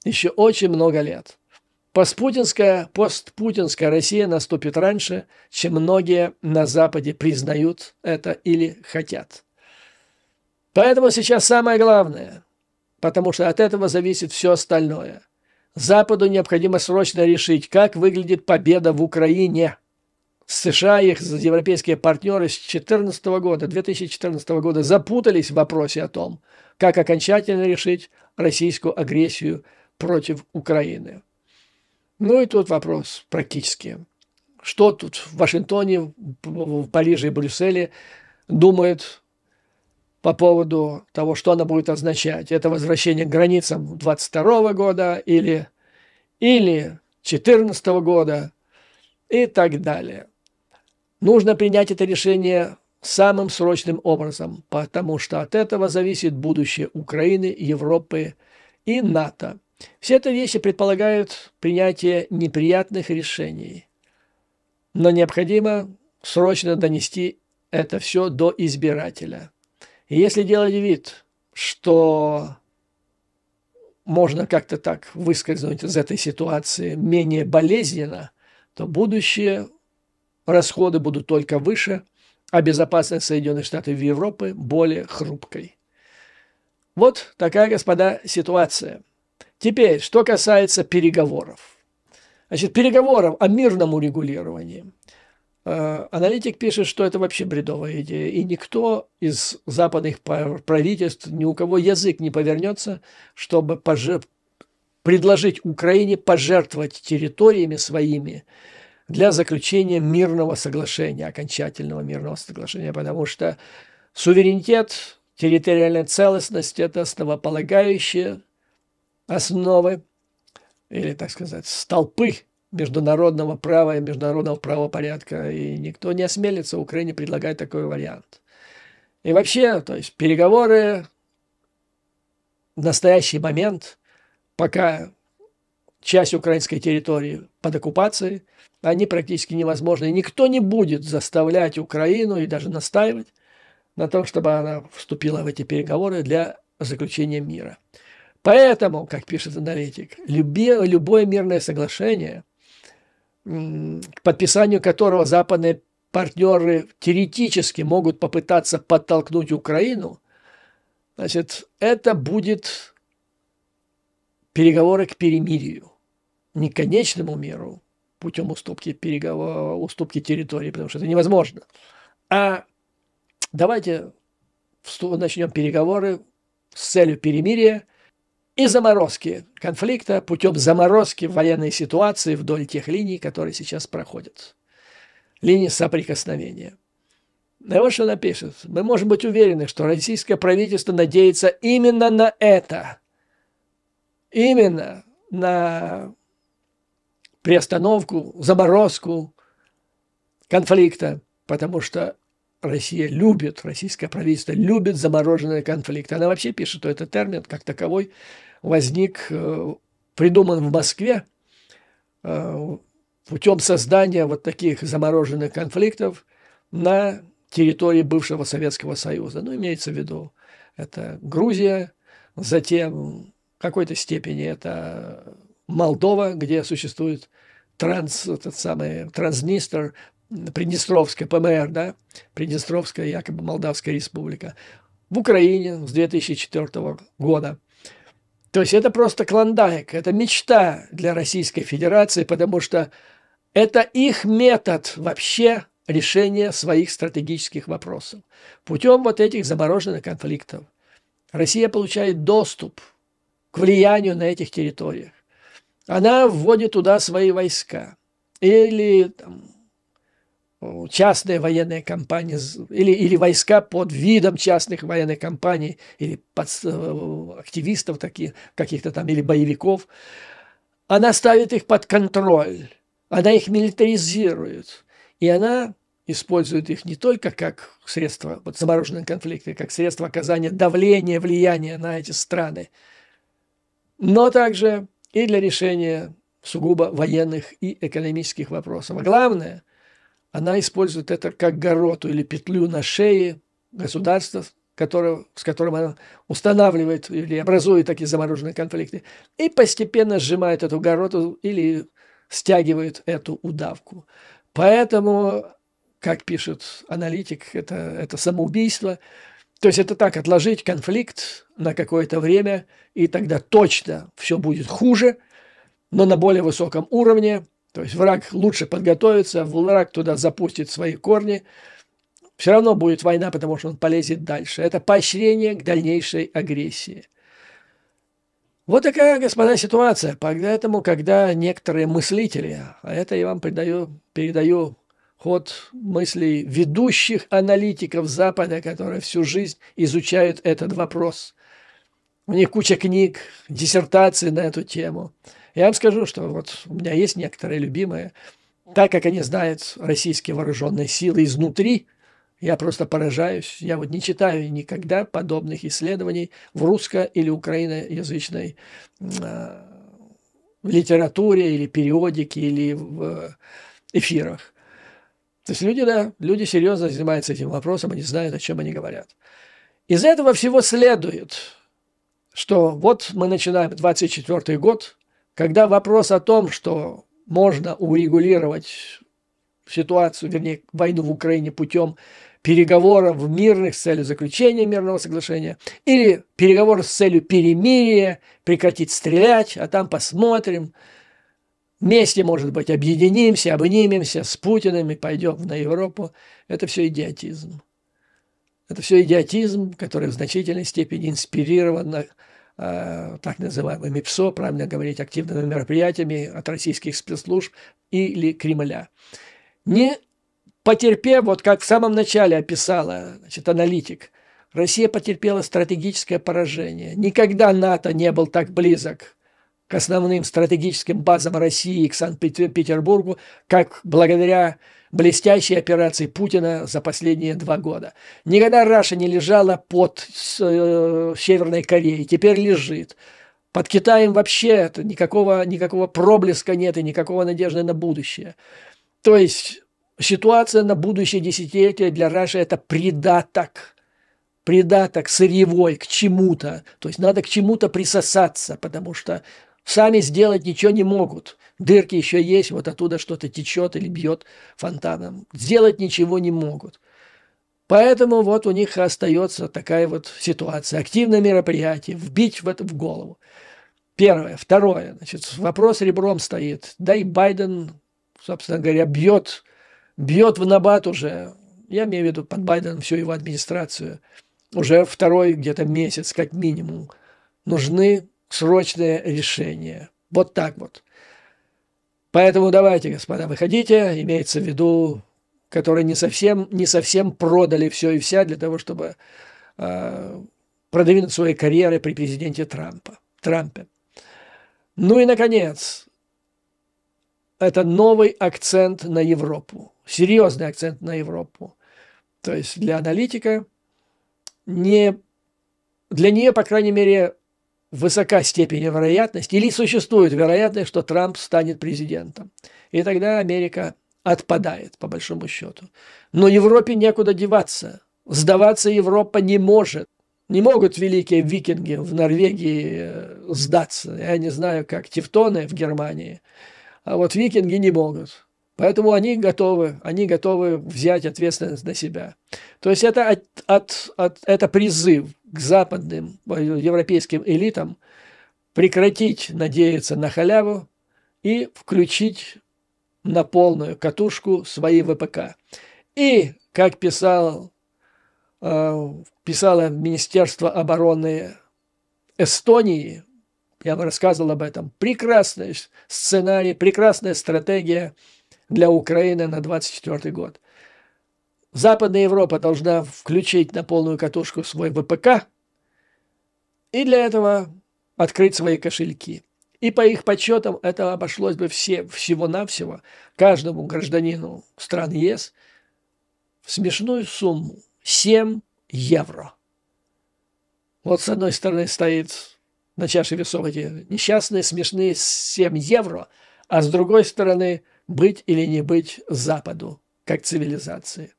еще очень много лет. Постпутинская Россия наступит раньше, чем многие на Западе признают это или хотят. Поэтому сейчас самое главное, потому что от этого зависит все остальное. Западу необходимо срочно решить, как выглядит победа в Украине. США и их европейские партнеры с 2014 года запутались в вопросе о том, как окончательно решить российскую агрессию против Украины. Ну и тут вопрос практически. Что тут в Вашингтоне, в Париже и Брюсселе думают по поводу того, что она будет означать? Это возвращение к границам 22 года или 2014 года и так далее. Нужно принять это решение самым срочным образом, потому что от этого зависит будущее Украины, Европы и НАТО. Все эти вещи предполагают принятие неприятных решений, но необходимо срочно донести это все до избирателя. И если делать вид, что можно как-то так выскользнуть из этой ситуации менее болезненно, то будущие расходы будут только выше, а безопасность Соединенных Штатов и Европы более хрупкой. Вот такая, господа, ситуация. Теперь, что касается переговоров. Значит, переговоров о мирном урегулировании. Аналитик пишет, что это вообще бредовая идея, и никто из западных правительств, ни у кого язык не повернется, чтобы предложить Украине пожертвовать территориями своими для заключения мирного соглашения, окончательного мирного соглашения, потому что суверенитет, территориальная целостность – это основополагающие основы или, так сказать, столпы международного права и международного правопорядка, и никто не осмелится Украине предлагать такой вариант. И вообще, то есть переговоры в настоящий момент, пока часть украинской территории под оккупацией, они практически невозможны. И никто не будет заставлять Украину и даже настаивать на том, чтобы она вступила в эти переговоры для заключения мира. Поэтому, как пишет аналитик, любое мирное соглашение, к подписанию которого западные партнеры теоретически могут попытаться подтолкнуть Украину, значит, это будет переговоры к перемирию, не к конечному миру путем уступки территории, потому что это невозможно. А давайте начнем переговоры с целью перемирия и заморозки конфликта путем заморозки военной ситуации вдоль тех линий, которые сейчас проходят. Линии соприкосновения. И вот что она пишет. Мы можем быть уверены, что российское правительство надеется именно на это. Именно на приостановку, заморозку конфликта, потому что российское правительство любит замороженные конфликты. Она вообще пишет, что этот термин как таковой возник, придуман в Москве путем создания вот таких замороженных конфликтов на территории бывшего Советского Союза. Ну, имеется в виду, это Грузия, затем в какой-то степени это Молдова, где существует Транснистр, Приднестровская ПМР, да, Приднестровская якобы Молдавская республика, в Украине с 2004 года. То есть это просто клондайк, это мечта для Российской Федерации, потому что это их метод вообще решения своих стратегических вопросов. Путем вот этих замороженных конфликтов Россия получает доступ к влиянию на этих территориях. Она вводит туда свои войска или частные военные компании, или войска под видом частных военных компаний, или активистов таких, каких-то там, или боевиков. Она ставит их под контроль, она их милитаризирует, и она использует их не только как средство замороженного конфликта, как средство оказания давления, влияния на эти страны, но также и для решения сугубо военных и экономических вопросов. А главное, она использует это как гороту или петлю на шее государства с которым она устанавливает или образует такие замороженные конфликты, и постепенно сжимает эту гороту или стягивает эту удавку. Поэтому, как пишет аналитик, это самоубийство. То есть это так, отложить конфликт на какое-то время, и тогда точно все будет хуже, но на более высоком уровне. То есть враг лучше подготовится, враг туда запустит свои корни. Все равно будет война, потому что он полезет дальше. Это поощрение к дальнейшей агрессии. Вот такая, господа, ситуация. Поэтому, когда некоторые мыслители, а это я вам передаю ход мыслей ведущих аналитиков Запада, которые всю жизнь изучают этот вопрос. У них куча книг, диссертаций на эту тему. Я вам скажу, что вот у меня есть некоторые любимые. Так как они знают российские вооруженные силы изнутри, я просто поражаюсь. Я вот не читаю никогда подобных исследований в русско- или украиноязычной литературе, или периодике, или в эфирах. То есть люди серьезно занимаются этим вопросом, они знают, о чем они говорят. Из этого всего следует, что вот мы начинаем 24 год, когда вопрос о том, что можно урегулировать ситуацию, вернее, войну в Украине путем переговоров мирных с целью заключения мирного соглашения или переговоров с целью перемирия, прекратить стрелять, а там посмотрим. Вместе, может быть, объединимся, обнимемся с Путиным и пойдем на Европу. Это все идиотизм. Это все идиотизм, который в значительной степени инспирирован так называемыми ПСО, правильно говорить, активными мероприятиями от российских спецслужб или Кремля. Не потерпев, вот как в самом начале описала аналитик, Россия потерпела стратегическое поражение. Никогда НАТО не был так близок к основным стратегическим базам России, к Санкт-Петербургу, как благодаря блестящей операции Путина за последние 2 года. Никогда Раша не лежала под Северной Кореей, теперь лежит. Под Китаем вообще никакого проблеска нет и никакого надежды на будущее. То есть ситуация на будущее десятилетие для Раши – это придаток сырьевой к чему-то. То есть надо к чему-то присосаться, потому что сами сделать ничего не могут. Дырки еще есть, вот оттуда что-то течет или бьет фонтаном. Сделать ничего не могут. Поэтому вот у них остается такая вот ситуация. Активное мероприятие, вбить в это в голову. Первое. Второе. Значит, вопрос ребром стоит. Да и Байден, собственно говоря, бьет в набат уже. Я имею в виду под Байденом всю его администрацию. Уже второй где-то месяц, как минимум. Нужны срочные решения. Вот так вот. Поэтому давайте, господа, выходите, имеется в виду, которые не совсем продали все и вся для того, чтобы продвинуть свои карьеры при президенте Трампе. Ну и, наконец, это новый акцент на Европу, серьезный акцент на Европу. То есть для аналитика для нее, по крайней мере, высока степень вероятности, или существует вероятность, что Трамп станет президентом. И тогда Америка отпадает, по большому счету. Но Европе некуда деваться. Сдаваться Европа не может. Не могут великие викинги в Норвегии сдаться. Я не знаю, как тевтоны в Германии. А вот викинги не могут. Поэтому они готовы взять ответственность на себя. То есть это призыв к западным европейским элитам прекратить надеяться на халяву и включить на полную катушку свои ВПК. И, как писало Министерство обороны Эстонии, я вам рассказывал об этом, прекрасный сценарий, прекрасная стратегия для Украины на 2024 год. Западная Европа должна включить на полную катушку свой ВПК и для этого открыть свои кошельки. И по их подсчетам это обошлось бы всего-навсего каждому гражданину стран ЕС в смешную сумму – 7 евро. Вот с одной стороны стоит на чаше весов эти несчастные, смешные 7 евро, а с другой стороны – быть или не быть Западу, как цивилизации.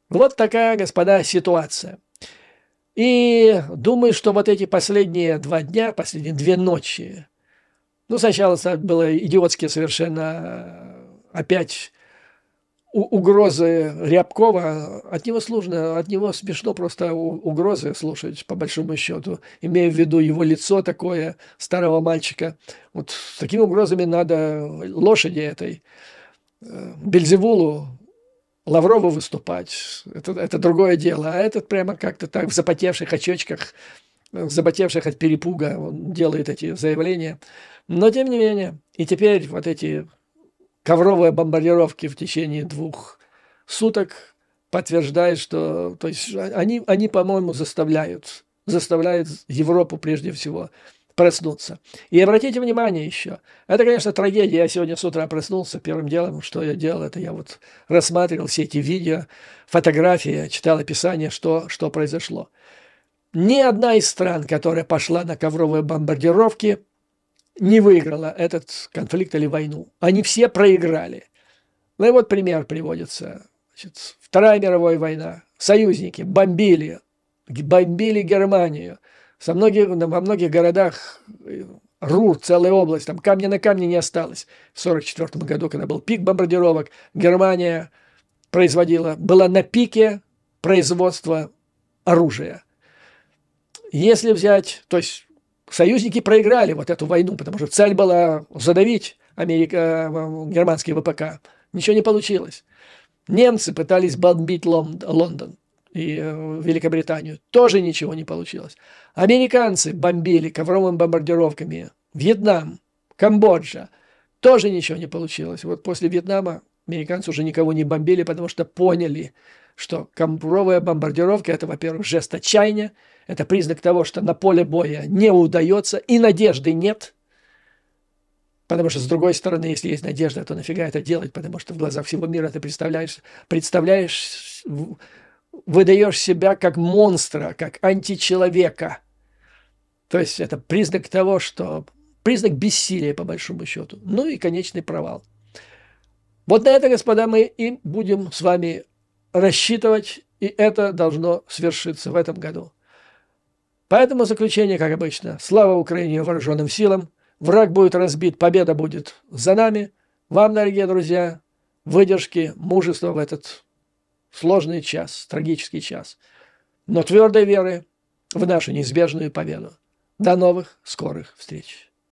Вот такая, господа, ситуация. И думаю, что вот эти последние 2 дня, последние 2 ночи, ну, сначала было идиотские совершенно опять угрозы Рябкова. От него сложно, от него смешно просто угрозы слушать, по большому счету, имея в виду его лицо такое, старого мальчика. Вот с такими угрозами надо лошади этой, Бельзевулу, Лаврову выступать. Это другое дело. А этот прямо как-то так в запотевших очочках, запотевших от перепуга, он делает эти заявления. Но тем не менее. И теперь вот эти ковровые бомбардировки в течение 2 суток подтверждают, что, то есть они, по-моему, заставляют Европу прежде всего проснуться. И обратите внимание еще, это, конечно, трагедия. Я сегодня с утра проснулся, первым делом, что я делал, это я вот рассматривал все эти видео, фотографии, читал описание, что произошло. Ни одна из стран, которая пошла на ковровые бомбардировки, не выиграла этот конфликт или войну. Они все проиграли. Ну и вот пример приводится. Значит, Вторая мировая война. Союзники бомбили Германию. Во многих городах Рур, целая область, там камня на камне не осталось. В 1944 году, когда был пик бомбардировок, Германия была на пике производства оружия. Если взять, то есть союзники проиграли вот эту войну, потому что цель была задавить германские ВПК. Ничего не получилось. Немцы пытались бомбить Лондон и Великобританию. Тоже ничего не получилось. Американцы бомбили ковровыми бомбардировками Вьетнам, Камбоджа. Тоже ничего не получилось. Вот после Вьетнама американцы уже никого не бомбили, потому что поняли, что ковровая бомбардировка – это, во-первых, жест отчаяния, это признак того, что на поле боя не удается и надежды нет. Потому что, с другой стороны, если есть надежда, то нафига это делать? Потому что в глазах всего мира ты представляешь, выдаешь себя как монстра, как античеловека. То есть это признак того, что... Признак бессилия, по большому счету. Ну и конечный провал. Вот на это, господа, мы и будем с вами рассчитывать, и это должно свершиться в этом году. Поэтому заключение, как обычно, слава Украине и вооруженным силам. Враг будет разбит, победа будет за нами. Вам, дорогие друзья, выдержки, мужества в этот сложный час, трагический час. Но твердой веры в нашу неизбежную победу. До новых скорых встреч.